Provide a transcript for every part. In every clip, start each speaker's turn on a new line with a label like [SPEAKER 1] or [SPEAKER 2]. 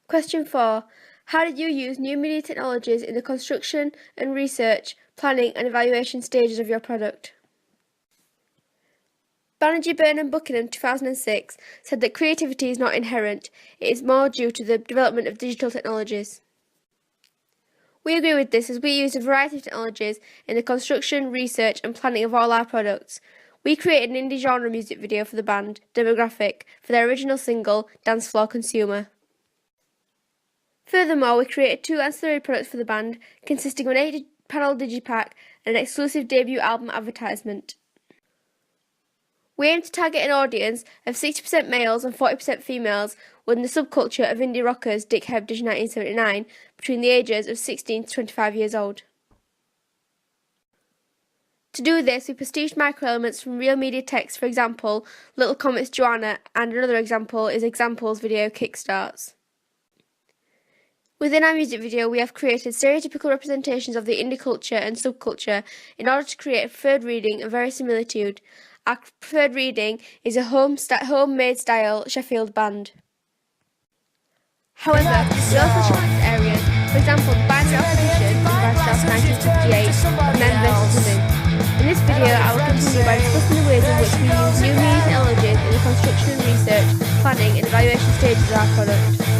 [SPEAKER 1] Question 4. How did you use new media technologies in the construction and research, planning and evaluation stages of your product? Banerjee, Byrne and Buckingham 2006 said that creativity is not inherent, it is more due to the development of digital technologies. We agree with this as we use a variety of technologies in the construction, research and planning of all our products. We created an indie genre music video for the band, Demographic, for their original single, Dance Floor Consumer. Furthermore, we created 2 ancillary products for the band, consisting of an 8-panel digipack and an exclusive debut album advertisement. We aim to target an audience of 60% males and 40% females within the subculture of indie rockers Dick Hebdish 1979 between the ages of 16 to 25 years old. To do this, we prestiged microelements from real media text, for example, Little Comet's Joanna, and another example is Examples video Kickstarts. Within our music video, we have created stereotypical representations of the indie culture and subculture in order to create a preferred reading and verisimilitude. Our preferred reading is a homemade style Sheffield band. However, we also challenged areas, for example, the binary opposition in Bradshaw 1958 and Men vs. Women. In this video, I will continue by discussing the ways in which we use new media technologies in the construction and research, planning and evaluation stages of our product.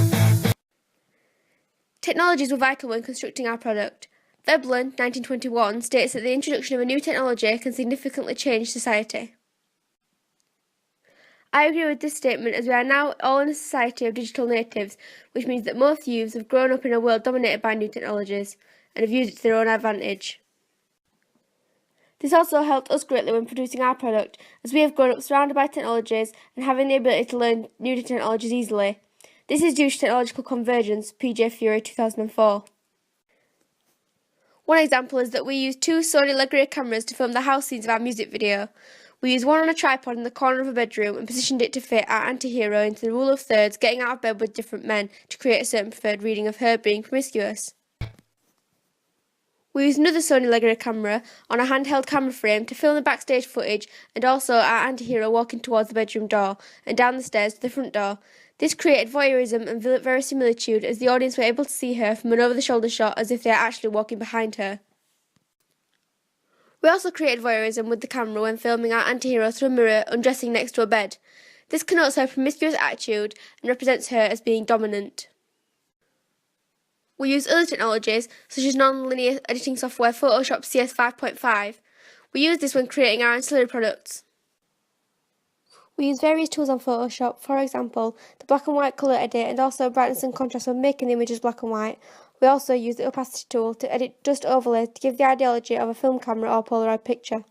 [SPEAKER 1] Technologies were vital when constructing our product. Veblen, 1921, states that the introduction of a new technology can significantly change society. I agree with this statement as we are now all in a society of digital natives, which means that most youths have grown up in a world dominated by new technologies and have used it to their own advantage. This also helped us greatly when producing our product, as we have grown up surrounded by technologies and having the ability to learn new technologies easily. This is due to technological convergence, PJ Fury 2004. One example is that we used 2 Sony Lightyear cameras to film the house scenes of our music video. We used one on a tripod in the corner of a bedroom and positioned it to fit our anti-hero into the rule of thirds, getting out of bed with different men to create a certain preferred reading of her being promiscuous. We used another Sony Lightyear camera on a handheld camera frame to film the backstage footage and also our anti-hero walking towards the bedroom door and down the stairs to the front door. This created voyeurism and verisimilitude as the audience were able to see her from an over-the-shoulder shot as if they are actually walking behind her. We also created voyeurism with the camera when filming our anti-hero through a mirror undressing next to a bed. This connotes her promiscuous attitude and represents her as being dominant. We use other technologies such as non-linear editing software Photoshop CS 5.5. We use this when creating our ancillary products. We use various tools on Photoshop, for example, the black and white colour edit and also brightness and contrast when making the images black and white. We also use the opacity tool to edit dust overlays to give the ideology of a film camera or Polaroid picture.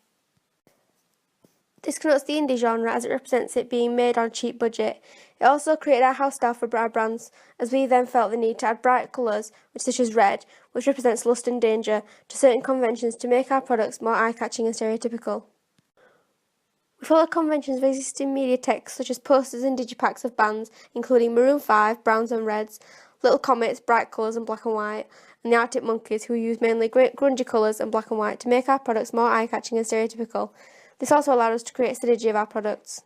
[SPEAKER 1] This connotes the indie genre as it represents it being made on a cheap budget. It also created our house style for our brands, as we then felt the need to add bright colours, such as red, which represents lust and danger, to certain conventions to make our products more eye-catching and stereotypical. We follow conventions of existing media text such as posters and digipacks of bands, including Maroon 5, Browns and Reds, Little Comets, bright colours and black and white, and the Arctic Monkeys, who use mainly grungy colours and black and white to make our products more eye-catching and stereotypical. This also allowed us to create synergy of our products.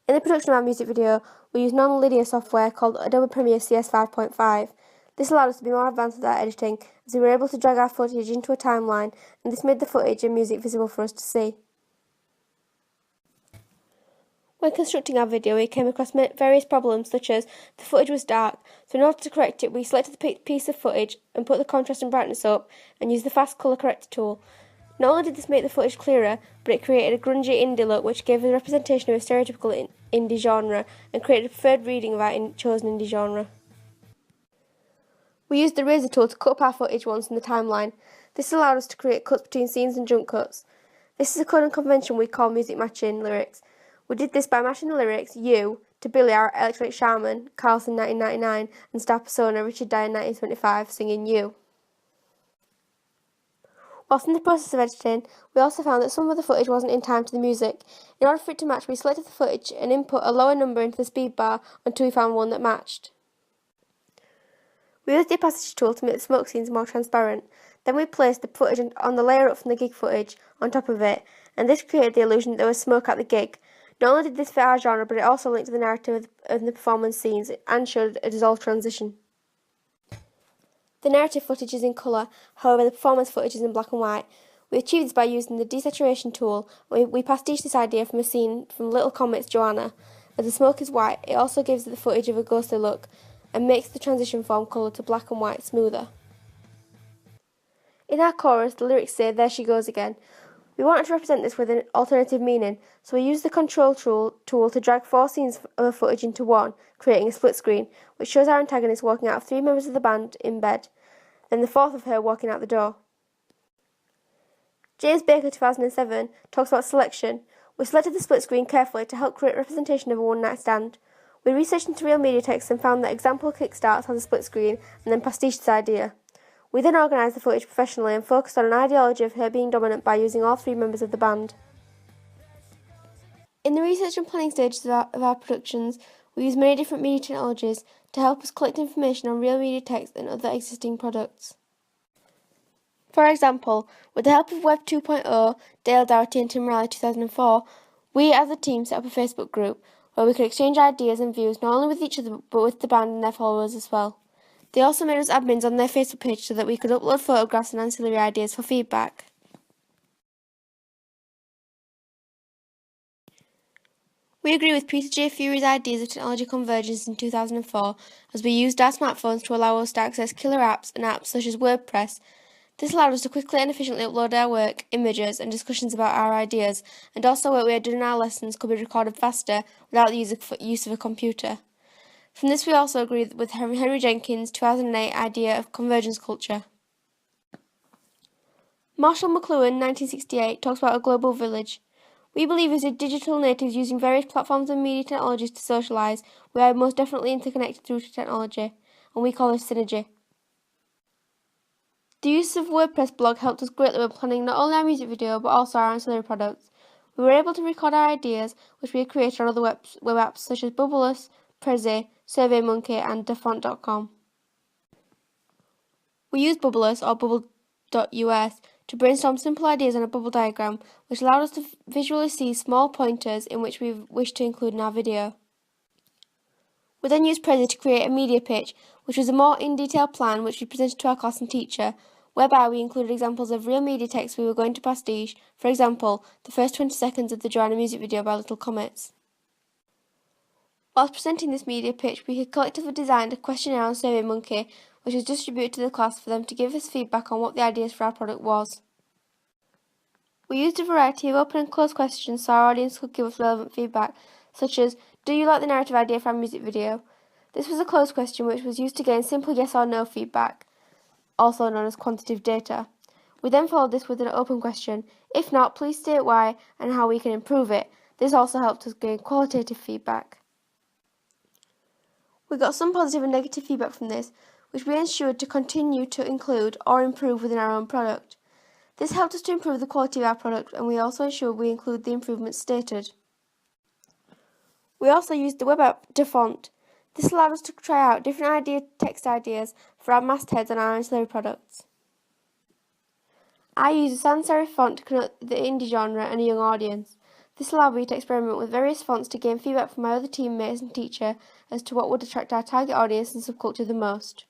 [SPEAKER 1] In the production of our music video, we use non-linear software called Adobe Premiere CS 5.5. This allowed us to be more advanced with our editing, as we were able to drag our footage into a timeline, and this made the footage and music visible for us to see. When constructing our video, we came across various problems, such as the footage was dark, so in order to correct it, we selected the piece of footage and put the contrast and brightness up, and used the fast colour corrector tool. Not only did this make the footage clearer, but it created a grungy indie look which gave a representation of a stereotypical indie genre and created a preferred reading of our chosen indie genre. We used the razor tool to cut up our footage once in the timeline. This allowed us to create cuts between scenes and jump cuts. This is a code and convention we call music matching lyrics. We did this by matching the lyrics "You" to Billy, our electronic shaman, Carlson 1999, and star persona Richard Dyer 1975 singing "You." Whilst in the process of editing, we also found that some of the footage wasn't in time to the music. In order for it to match, we selected the footage and input a lower number into the speed bar until we found one that matched. We used the opacity tool to make the smoke scenes more transparent. Then we placed the footage on the layer up from the gig footage on top of it, and this created the illusion that there was smoke at the gig. Not only did this fit our genre, but it also linked to the narrative of the performance scenes and showed a dissolved transition. The narrative footage is in colour, however the performance footage is in black and white. We achieved this by using the desaturation tool. We pastiche this idea from a scene from Little Comet's Joanna. As the smoke is white, it also gives the footage of a ghostly look and makes the transition from colour to black and white smoother. In our chorus, the lyrics say, "There she goes again." We wanted to represent this with an alternative meaning, so we used the control tool to drag 4 scenes of footage into one, creating a split screen, which shows our antagonist walking out of 3 members of the band in bed, then the 4th of her walking out the door. James Baker 2007 talks about selection. We selected the split screen carefully to help create representation of a one-night stand. We researched into real media text and found that example Kickstarts has a split screen and then pastiched this idea. We then organised the footage professionally and focused on an ideology of her being dominant by using all 3 members of the band. In the research and planning stages of our productions, we use many different media technologies to help us collect information on real media text and other existing products. For example, with the help of Web 2.0, Dale Dougherty and Tim Riley 2004, we as a team set up a Facebook group where we could exchange ideas and views not only with each other but with the band and their followers as well. They also made us admins on their Facebook page so that we could upload photographs and ancillary ideas for feedback. We agree with Peter J. Fury's ideas of technology convergence in 2004 as we used our smartphones to allow us to access killer apps and apps such as WordPress. This allowed us to quickly and efficiently upload our work, images and discussions about our ideas, and also what we had done in our lessons could be recorded faster without the use of a computer. From this we also agree with Henry Jenkins' 2008 idea of convergence culture. Marshall McLuhan, 1968, talks about a global village. We believe as digital natives using various platforms and media technologies to socialise, we are most definitely interconnected through technology, and we call this synergy. The use of WordPress blog helped us greatly when planning not only our music video but also our ancillary products. We were able to record our ideas, which we had created on other web apps such as Bubbleless, Prezi, SurveyMonkey and Dafont.com. We used Bubbleless or Bubble.us to brainstorm simple ideas on a bubble diagram, which allowed us to visually see small pointers in which we wished to include in our video. We then used Prezi to create a media pitch, which was a more in-detail plan which we presented to our class and teacher, whereby we included examples of real media text we were going to pastiche, for example, the first 20 seconds of the Joanna music video by Little Comets. Whilst presenting this media pitch, we had collectively designed a questionnaire on SurveyMonkey, which was distributed to the class for them to give us feedback on what the ideas for our product was. We used a variety of open and closed questions so our audience could give us relevant feedback, such as, "Do you like the narrative idea for our music video?" This was a closed question which was used to gain simple yes or no feedback, also known as quantitative data. We then followed this with an open question, "If not, please state why and how we can improve it." This also helped us gain qualitative feedback. We got some positive and negative feedback from this, which we ensured to continue to include or improve within our own product. This helped us to improve the quality of our product, and we also ensured we include the improvements stated. We also used the web app Dafont. This allowed us to try out different text ideas for our mastheads and our ancillary products. I used a sans serif font to connote the indie genre and a young audience. This allowed me to experiment with various fonts to gain feedback from my other teammates and teacher as to what would attract our target audience and subculture the most.